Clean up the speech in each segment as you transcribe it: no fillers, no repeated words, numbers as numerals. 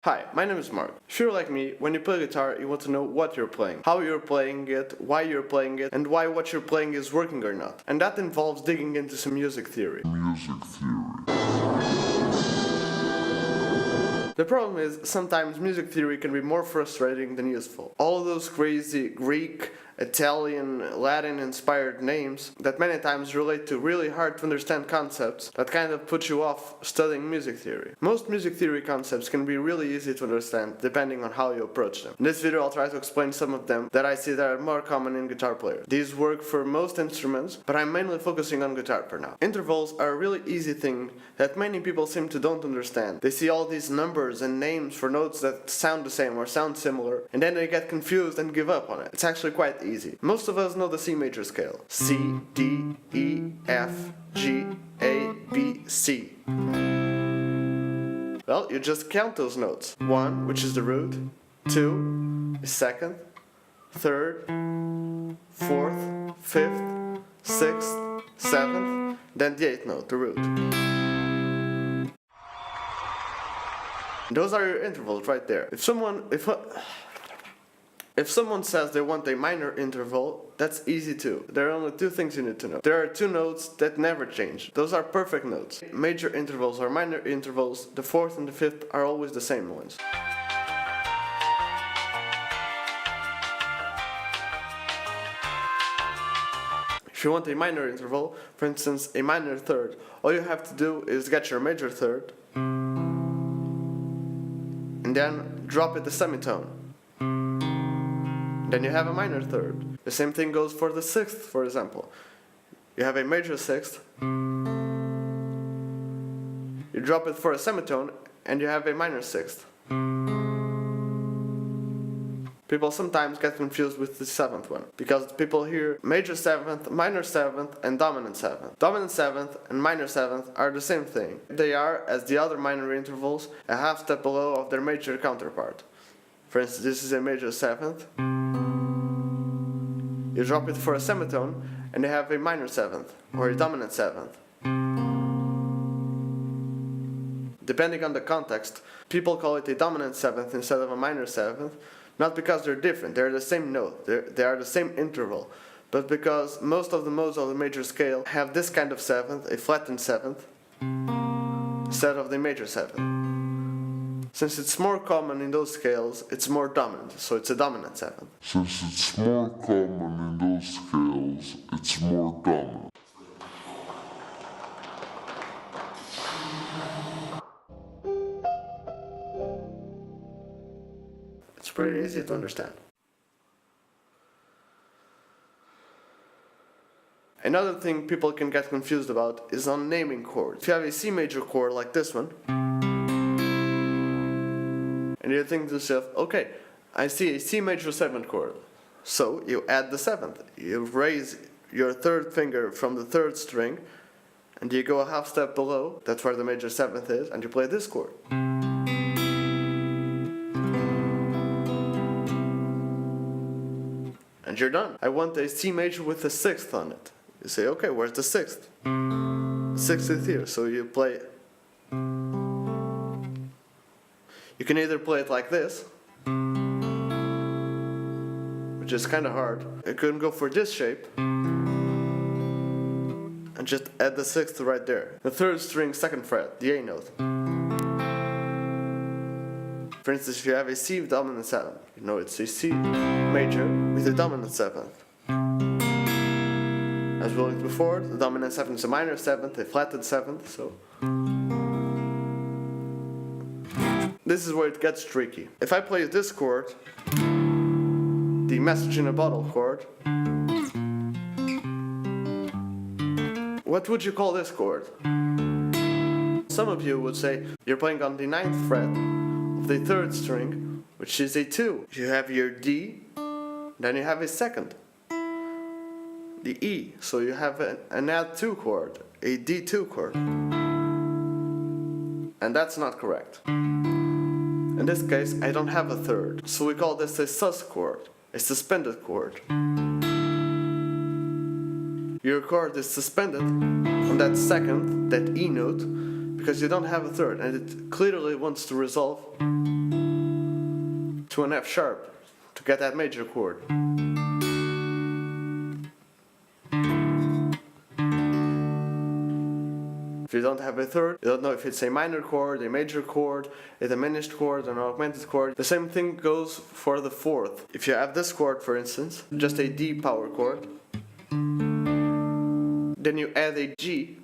Hi, my name is Mark. If you're like me, when you play guitar, you want to know what you're playing, how you're playing it, why you're playing it, and why what you're playing is working or not. And that involves digging into some music theory. The problem is, sometimes music theory can be more frustrating than useful. All those crazy Greek, Italian, Latin-inspired names that many times relate to really hard to understand concepts that kind of put you off studying music theory. Most music theory concepts can be really easy to understand depending on how you approach them. In this video I'll try to explain some of them that I see that are more common in guitar players. These work for most instruments, but I'm mainly focusing on guitar for now. Intervals are a really easy thing that many people seem to don't understand. They see all these numbers and names for notes that sound the same or sound similar, and then they get confused and give up on it. It's actually quite easy. Most of us know the C major scale. C, D, E, F, G, A, B, C. Well, you just count those notes. 1, which is the root, 2 is second, 3rd, 4th, 5th, 6th, 7th, then the 8th note, the root. Those are your intervals right there. If someone says they want a minor interval, that's easy too. There are only two things you need to know. There are two notes that never change. Those are perfect notes. Major intervals or minor intervals, the 4th and the 5th are always the same ones. If you want a minor interval, for instance a minor third, all you have to do is get your major third and then drop it a semitone. Then you have a minor third. The same thing goes for the 6th, for example. You have a major 6th, you drop it for a semitone, and you have a minor 6th. People sometimes get confused with the 7th one, because people hear major 7th, minor 7th, and dominant 7th. Dominant 7th and minor 7th are the same thing. They are, as the other minor intervals, a half step below of their major counterpart. For instance, this is a major 7th. You drop it for a semitone, and you have a minor 7th, or a dominant 7th. Depending on the context, people call it a dominant 7th instead of a minor 7th, not because they're different, they're the same note, they are the same interval, but because most of the modes of the major scale have this kind of 7th, a flattened 7th, instead of the major 7th. Since it's more common in those scales, it's more dominant, so it's a dominant 7th. Since it's more common in those scales, it's more dominant. It's pretty easy to understand. Another thing people can get confused about is on naming chords. If you have a C major chord like this one, and you think to yourself, okay, I see a C major 7th chord. So you add the 7th. You raise your 3rd finger from the 3rd string, and you go a half step below, that's where the major 7th is, and you play this chord. And you're done. I want a C major with a 6th on it. You say, okay, where's the 6th? The 6th is here, so you play. You can either play it like this, which is kind of hard. You can go for this shape, and just add the 6th right there. The 3rd string, 2nd fret, the A note. For instance, if you have a C dominant 7th, you know it's a C major with a dominant 7th. As we looked before, the dominant 7th is a minor 7th, a flatted 7th, so this is where it gets tricky. If I play this chord, the message in a bottle chord, what would you call this chord? Some of you would say you're playing on the 9th fret of the 3rd string, which is a 2. You have your D, then you have a 2nd, the E, so you have an add 2 chord, a D2 chord. And that's not correct. In this case, I don't have a 3rd, so we call this a sus chord, a suspended chord. Your chord is suspended on that 2nd, that E note, because you don't have a third, and it clearly wants to resolve to an F sharp to get that major chord. If you don't have a third, you don't know if it's a minor chord, a major chord, a diminished chord, an augmented chord. The same thing goes for the fourth. If you have this chord, for instance, just a D power chord, then you add a G,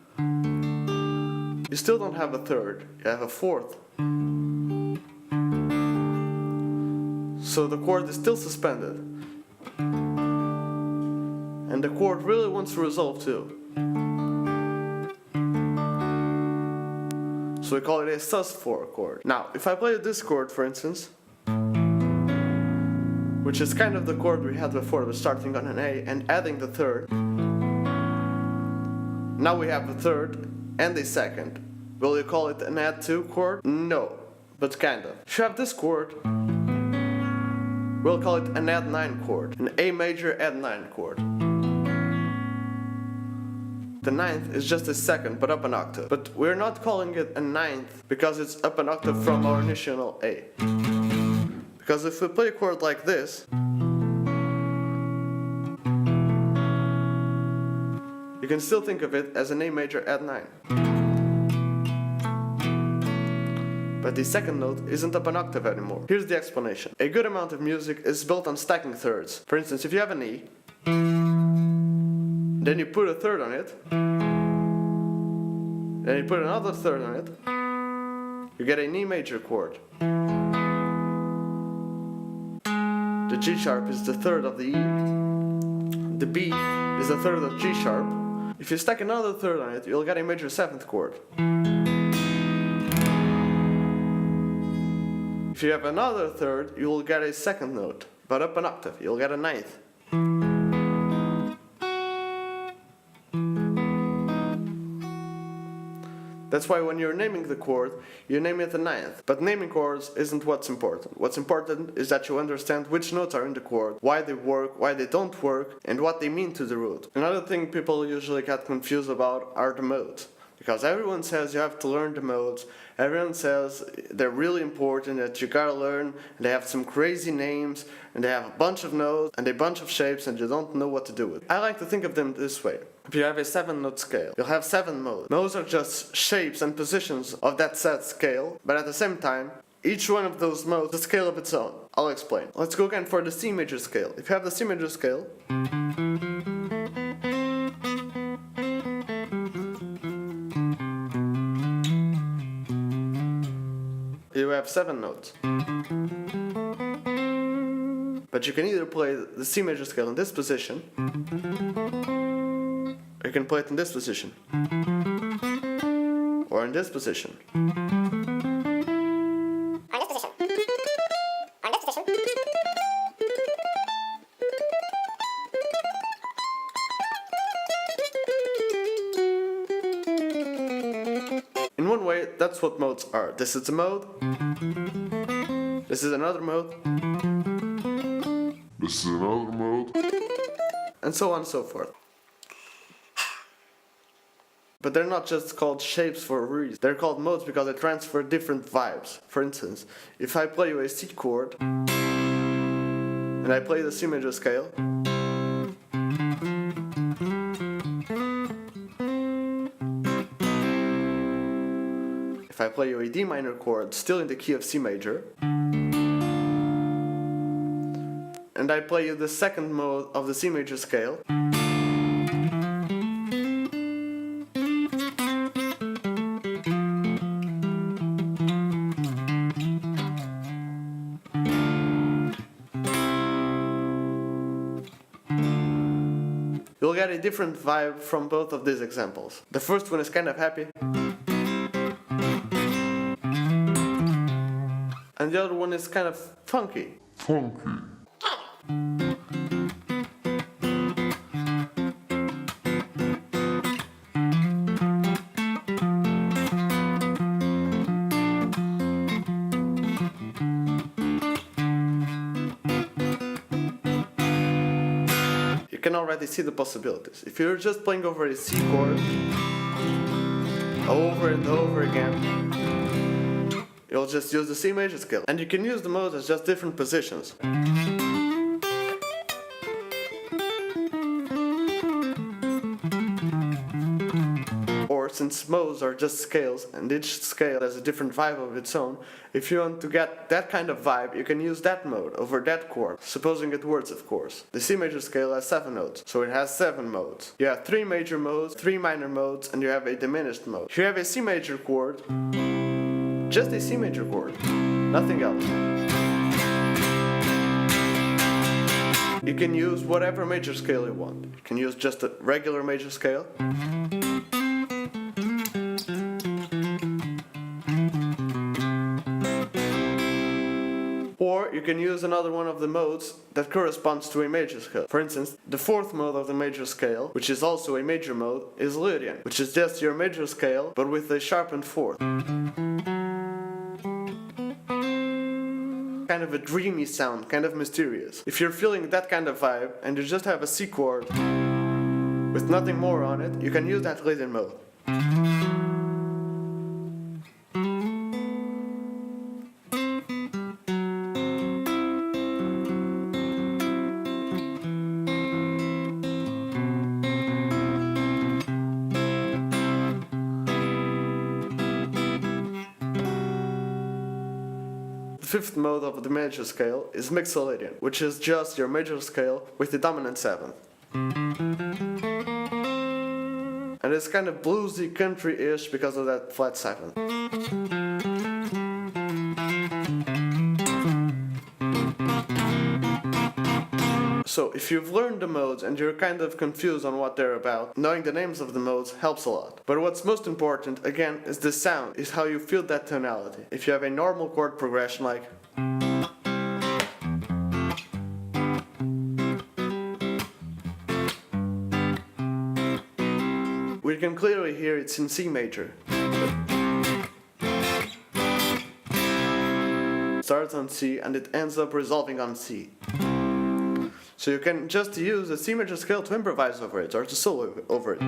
you still don't have a third, you have a fourth. So the chord is still suspended. And the chord really wants to resolve too. So we call it a sus4 chord. Now, if I play this chord, for instance, which is kind of the chord we had before, but starting on an A and adding the third, now we have a third and a second. Will you call it an add 2 chord? No, but kind of. If you have this chord, we'll call it an add 9 chord, an A major add 9 chord. The ninth is just a second, but up an octave. But we're not calling it a ninth because it's up an octave from our initial A. Because if we play a chord like this, you can still think of it as an A major add 9. But the second note isn't up an octave anymore. Here's the explanation. A good amount of music is built on stacking thirds. For instance, if you have an E, then you put a third on it, then you put another third on it, you get an E major chord. The G sharp is the third of the E, the B is the third of G sharp. If you stack another third on it, you'll get a major 7th chord. If you have another third, you will get a second note, but up an octave, you'll get a 9th. That's why when you're naming the chord, you name it a 9th. But naming chords isn't what's important. What's important is that you understand which notes are in the chord, why they work, why they don't work, and what they mean to the root. Another thing people usually get confused about are the modes. Because everyone says you have to learn the modes, everyone says they're really important, that you gotta learn, and they have some crazy names, and they have a bunch of notes, and a bunch of shapes, and you don't know what to do with. I like to think of them this way. If you have a 7-note scale, you'll have 7 modes. Modes are just shapes and positions of that set scale, but at the same time, each one of those modes is a scale of its own. I'll explain. Let's go again for the C major scale. If you have the C major scale, you have 7 notes. But you can either play the C major scale in this position, or you can play it in this position, or in this position. In one way, that's what modes are. This is a mode, this is another mode, This is another mode, and so on and so forth. But they're not just called shapes for a reason. They're called modes because they transfer different vibes. For instance, if I play you a C chord, and I play the C major scale, if I play you a D minor chord still in the key of C major, and I play you the second mode of the C major scale, you'll get a different vibe from both of these examples. The first one is kind of happy, and the other one is kind of funky. funky. You can already see the possibilities. If you're just playing over a C chord, over and over again, you'll just use the C major scale. And you can use the modes as just different positions. Or since modes are just scales and each scale has a different vibe of its own, if you want to get that kind of vibe, you can use that mode over that chord, supposing it works of course. The C major scale has 7 notes, so it has 7 modes. You have 3 major modes, 3 minor modes, and you have a diminished mode. If you have a C major chord, just a C major chord, nothing else. You can use whatever major scale you want. You can use just a regular major scale. Or you can use another one of the modes that corresponds to a major scale. For instance, the 4th mode of the major scale, which is also a major mode, is Lydian, which is just your major scale, but with a sharpened 4th. Kind of a dreamy sound, kind of mysterious. If you're feeling that kind of vibe, and you just have a C chord with nothing more on it, you can use that Lydian mode. The 5th mode of the major scale is Mixolydian, which is just your major scale with the dominant 7th. And it's kind of bluesy, country-ish because of that flat 7th. So if you've learned the modes and you're kind of confused on what they're about, knowing the names of the modes helps a lot. But what's most important, again, is the sound, is how you feel that tonality. If you have a normal chord progression like we can clearly hear it's in C major. It starts on C and it ends up resolving on C. So you can just use the C major scale to improvise over it, or to solo over it.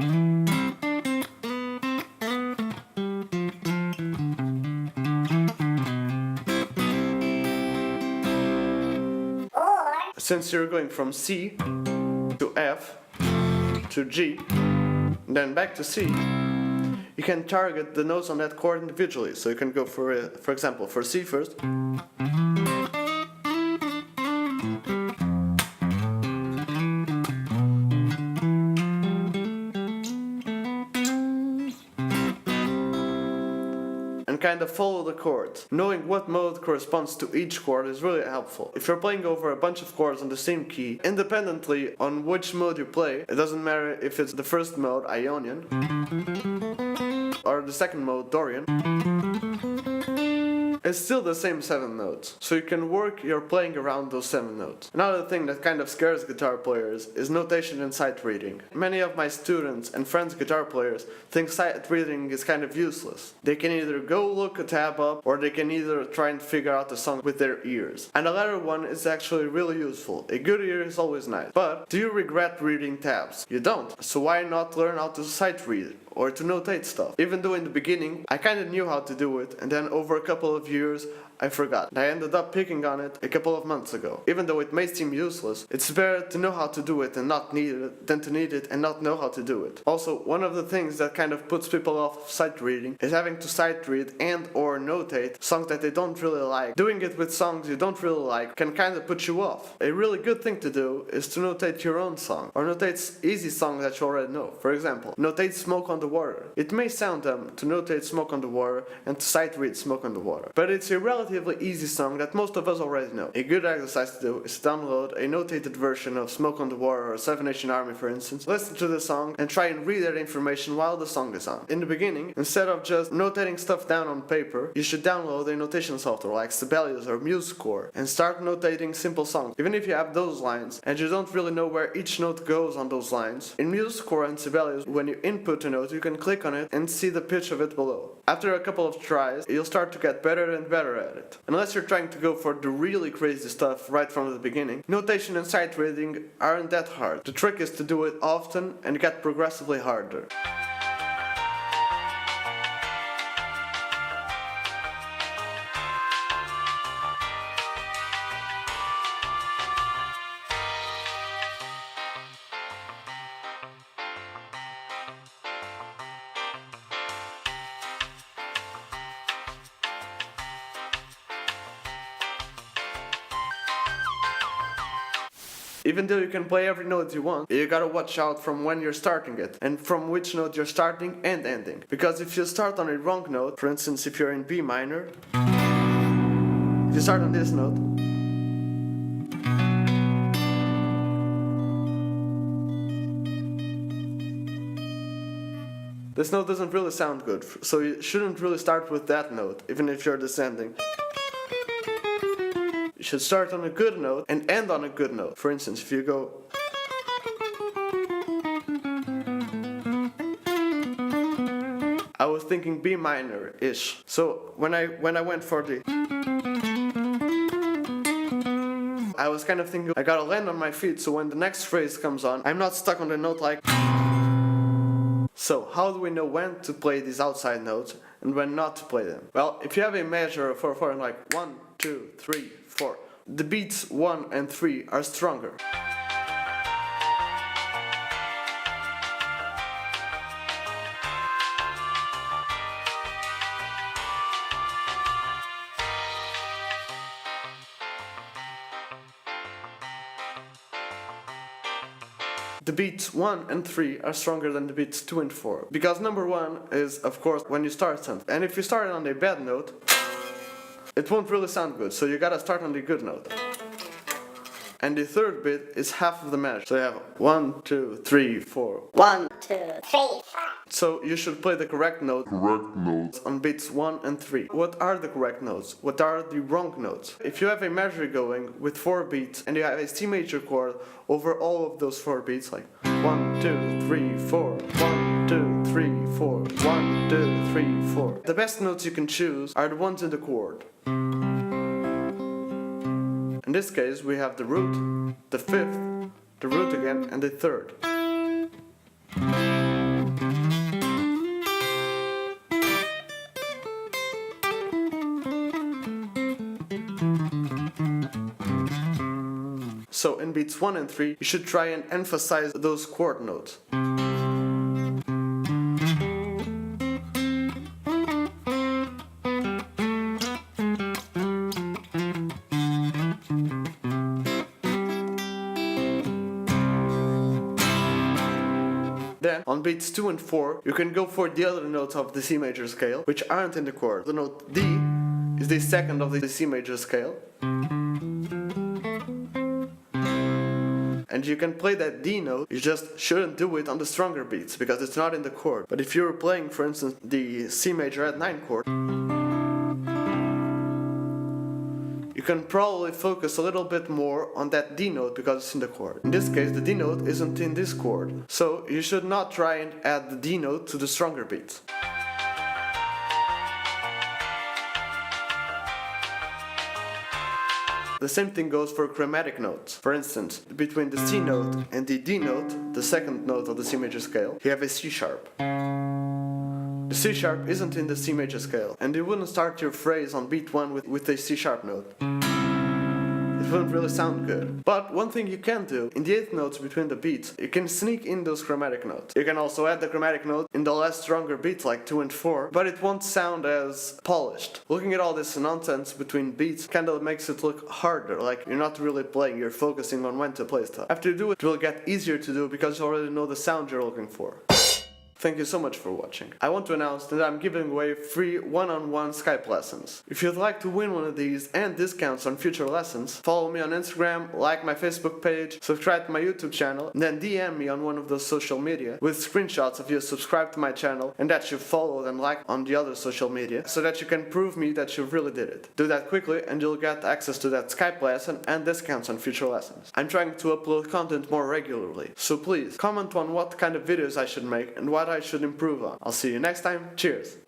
Since you're going from C to F to G, then back to C, you can target the notes on that chord individually. So you can go for example, for C first. And kind of follow the chords. Knowing what mode corresponds to each chord is really helpful. If you're playing over a bunch of chords on the same key, independently on which mode you play, it doesn't matter if it's the first mode, Ionian, or the second mode, Dorian, it's still the same 7 notes. So you can work your playing around those 7 notes. Another thing that kind of scares guitar players is notation and sight reading. Many of my students and friends guitar players think sight reading is kind of useless. They can either go look a tab up, or they can either try and figure out the song with their ears. And the latter one is actually really useful. A good ear is always nice. But do you regret reading tabs? You don't. So why not learn how to sight read or to notate stuff? Even though in the beginning I kind of knew how to do it, and then over a couple of years I forgot. I ended up picking on it a couple of months ago. Even though it may seem useless, it's better to know how to do it and not need it than to need it and not know how to do it. Also, one of the things that kind of puts people off sight reading is having to sight read and or notate songs that they don't really like. Doing it with songs you don't really like can kind of put you off. A really good thing to do is to notate your own song, or notate easy songs that you already know. For example, notate Smoke on the Water. It may sound dumb to notate Smoke on the Water and to sight read Smoke on the Water, but it's a relatively easy song that most of us already know. A good exercise to do is download a notated version of Smoke on the Water or Seven Nation Army, for instance. Listen to the song and try and read that information while the song is on. In the beginning, instead of just notating stuff down on paper, you should download a notation software like Sibelius or MuseScore and start notating simple songs. Even if you have those lines and you don't really know where each note goes on those lines, in MuseScore and Sibelius, when you input a note, you can click on it and see the pitch of it below. After a couple of tries, you'll start to get better and better at it. Unless you're trying to go for the really crazy stuff right from the beginning, notation and sight reading aren't that hard. The trick is to do it often and get progressively harder. Even though you can play every note you want, you gotta watch out from when you're starting it, and from which note you're starting and ending. Because if you start on a wrong note, for instance if you're in B minor, if you start on this note, this note doesn't really sound good, so you shouldn't really start with that note, even if you're descending. You should start on a good note and end on a good note. For instance, if you go... I was thinking B minor-ish. So when I went for the... I was kind of thinking, I gotta land on my feet, so when the next phrase comes on, I'm not stuck on the note like... So, how do we know when to play these outside notes and when not to play them? Well, if you have a measure of 4/4 and like 1, 2, 3, 4, the beats 1 and 3 are stronger. The beats 1 and 3 are stronger than the beats 2 and 4. Because number 1 is, of course, when you start something. And if you start on a bad note, it won't really sound good, so you gotta start on the good note. And the third bit is half of the measure. So you have 1, 2, 3, 4. 1, 2, 3, 4. So you should play the correct notes on beats 1 and 3. What are the correct notes? What are the wrong notes? If you have a measure going with 4 beats and you have a C major chord over all of those 4 beats, like 1, 2, 3, 4, 1, 2, 3, 4, 1, 2, 3, 4. The best notes you can choose are the ones in the chord. In this case, we have the root, the fifth, the root again, and the third. So in beats 1 and 3, you should try and emphasize those chord notes. Then, on beats 2 and 4, you can go for the other notes of the C major scale, which aren't in the chord. The note D is the second of the C major scale. And you can play that D note, you just shouldn't do it on the stronger beats, because it's not in the chord. But if you're playing, for instance, the C major at 9 chord, you can probably focus a little bit more on that D note because it's in the chord. In this case, the D note isn't in this chord, so you should not try and add the D note to the stronger beats. The same thing goes for chromatic notes. For instance, between the C note and the D note, the second note of the C major scale, you have a C sharp. The C sharp isn't in the C major scale, and you wouldn't start your phrase on beat 1 with a C sharp note. It wouldn't really sound good. But one thing you can do, in the 8th notes between the beats, you can sneak in those chromatic notes. You can also add the chromatic note in the less stronger beats like 2 and 4, but it won't sound as polished. Looking at all this nonsense between beats kinda makes it look harder, like you're not really playing, you're focusing on when to play stuff. After you do it, it will get easier to do because you already know the sound you're looking for. Thank you so much for watching. I want to announce that I'm giving away free one-on-one Skype lessons. If you'd like to win one of these and discounts on future lessons, follow me on Instagram, like my Facebook page, subscribe to my YouTube channel, and then DM me on one of those social media with screenshots of you subscribed to my channel and that you followed and liked on the other social media so that you can prove me that you really did it. Do that quickly and you'll get access to that Skype lesson and discounts on future lessons. I'm trying to upload content more regularly, so please comment on what kind of videos I should make and what I should improve on. I'll see you next time. Cheers!